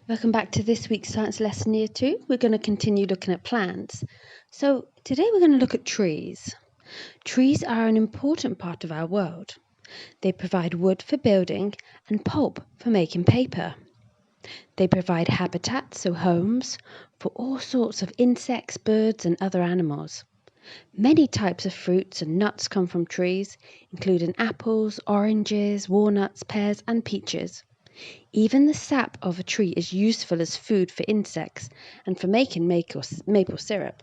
Welcome back to this week's Science Lesson Year 2. We're going to continue looking at plants. So today we're going to look at trees. Trees are an important part of our world. They provide wood for building and pulp for making paper. They provide habitats, so homes, for all sorts of insects, birds and other animals. Many types of fruits and nuts come from trees, including apples, oranges, walnuts, pears and peaches. Even the sap of a tree is useful as food for insects and for making maple syrup.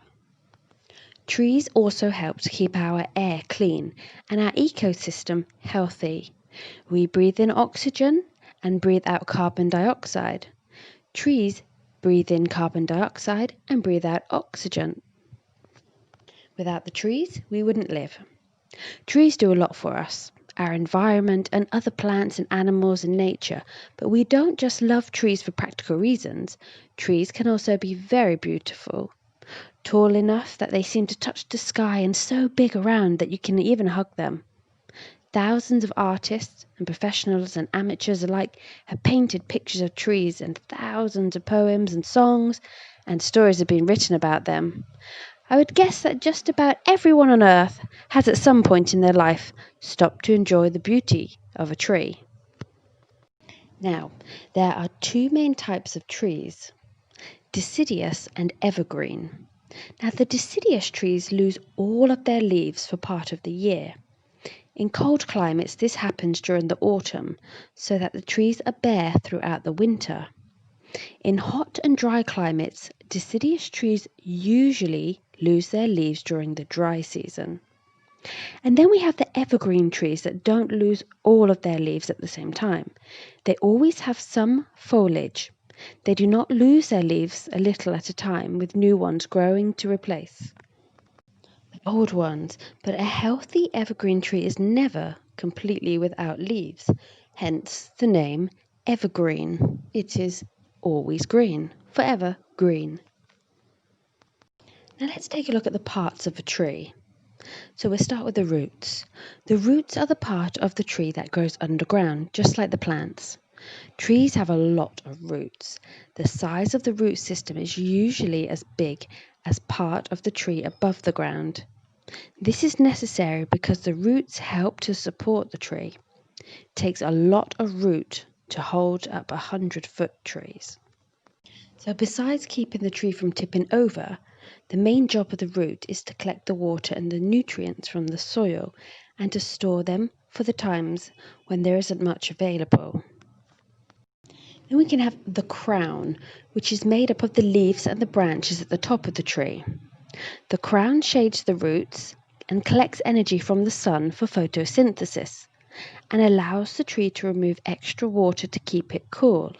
Trees also help to keep our air clean and our ecosystem healthy. We breathe in oxygen and breathe out carbon dioxide. Trees breathe in carbon dioxide and breathe out oxygen. Without the trees, we wouldn't live. Trees do a lot for us, our environment and other plants and animals and nature, but we don't just love trees for practical reasons. Trees can also be very beautiful, tall enough that they seem to touch the sky and so big around that you can even hug them. Thousands of artists and professionals and amateurs alike have painted pictures of trees, and thousands of poems and songs and stories have been written about them. I would guess that just about everyone on Earth has at some point in their life stopped to enjoy the beauty of a tree. Now, there are two main types of trees, deciduous and evergreen. Now, the deciduous trees lose all of their leaves for part of the year. In cold climates, this happens during the autumn, so that the trees are bare throughout the winter. In hot and dry climates, deciduous trees usually lose their leaves during the dry season. And then we have the evergreen trees that don't lose all of their leaves at the same time. They always have some foliage. They do not lose their leaves a little at a time, with new ones growing to replace the old ones. But a healthy evergreen tree is never completely without leaves, hence the name evergreen. It is always green, forever green. Now let's take a look at the parts of a tree. So we'll start with the roots. The roots are the part of the tree that grows underground, just like the plants. Trees have a lot of roots. The size of the root system is usually as big as part of the tree above the ground. This is necessary because the roots help to support the tree. It takes a lot of root to hold up 100-foot trees. So besides keeping the tree from tipping over, the main job of the root is to collect the water and the nutrients from the soil and to store them for the times when there isn't much available. Then we can have the crown, which is made up of the leaves and the branches at the top of the tree. The crown shades the roots and collects energy from the sun for photosynthesis and allows the tree to remove extra water to keep it cool.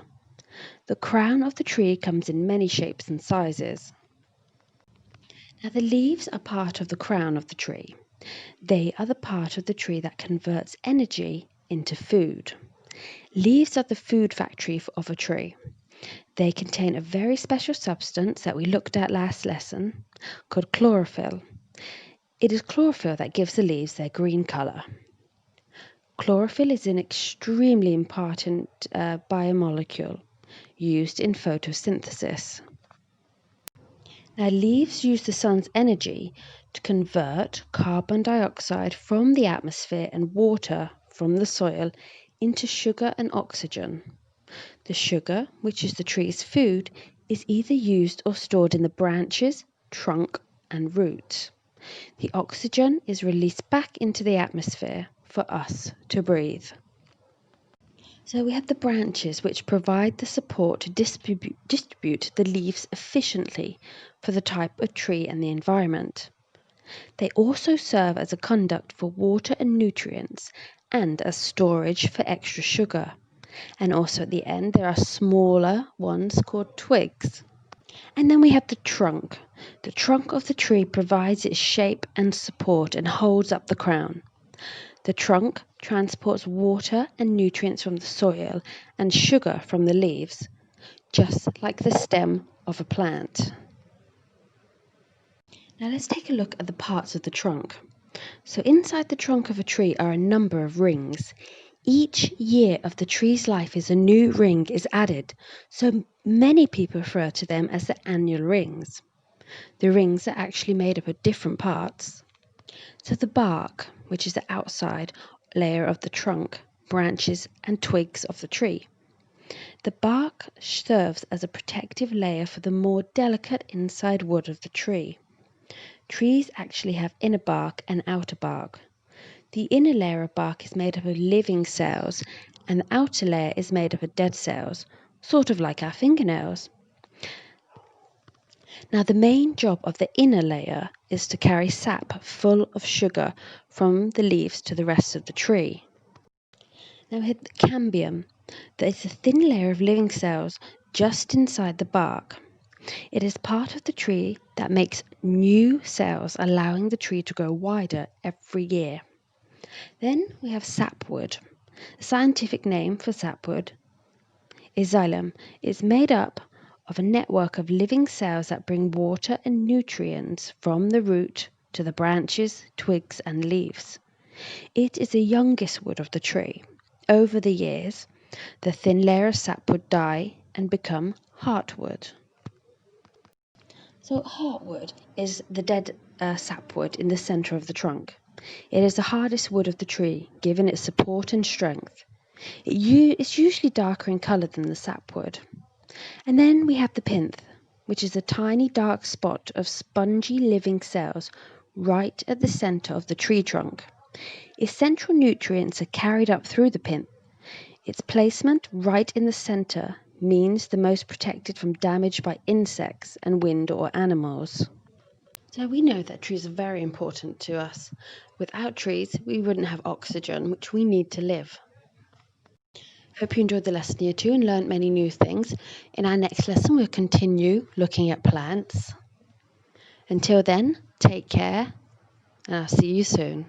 The crown of the tree comes in many shapes and sizes. Now the leaves are part of the crown of the tree. They are the part of the tree that converts energy into food. Leaves are the food factory of a tree. They contain a very special substance that we looked at last lesson called chlorophyll. It is chlorophyll that gives the leaves their green colour. Chlorophyll is an extremely important biomolecule used in photosynthesis. Now, leaves use the sun's energy to convert carbon dioxide from the atmosphere and water from the soil into sugar and oxygen. The sugar, which is the tree's food, is either used or stored in the branches, trunk, and roots. The oxygen is released back into the atmosphere for us to breathe. So we have the branches, which provide the support to distribute the leaves efficiently for the type of tree and the environment. They also serve as a conduct for water and nutrients and as storage for extra sugar. And also at the end there are smaller ones called twigs. And then we have the trunk. The trunk of the tree provides its shape and support and holds up the crown. The trunk transports water and nutrients from the soil and sugar from the leaves, just like the stem of a plant. Now let's take a look at the parts of the trunk. So inside the trunk of a tree are a number of rings. Each year of the tree's life is a new ring is added, so many people refer to them as the annual rings. The rings are actually made up of different parts. So the bark, which is the outside layer of the trunk, branches and twigs of the tree. The bark serves as a protective layer for the more delicate inside wood of the tree. Trees actually have inner bark and outer bark. The inner layer of bark is made up of living cells, and the outer layer is made up of dead cells, sort of like our fingernails. Now, the main job of the inner layer is to carry sap full of sugar from the leaves to the rest of the tree. Now, we have the cambium. That is a thin layer of living cells just inside the bark. It is part of the tree that makes new cells, allowing the tree to grow wider every year. Then we have sapwood. The scientific name for sapwood is xylem. It's made up of a network of living cells that bring water and nutrients from the root to the branches, twigs, and leaves. It is the youngest wood of the tree. Over the years, the thin layer of sap would die and become heartwood. So heartwood is the dead sapwood in the centre of the trunk. It is the hardest wood of the tree, giving it support and strength. It's usually darker in colour than the sapwood. And then we have the pinthe, which is a tiny dark spot of spongy living cells right at the centre of the tree trunk. Essential nutrients are carried up through the pinthe. Its placement right in the centre means the most protected from damage by insects and wind or animals. So we know that trees are very important to us. Without trees, we wouldn't have oxygen, which we need to live. Hope you enjoyed the lesson year 2 and learned many new things. In our next lesson, we'll continue looking at plants. Until then, take care, and I'll see you soon.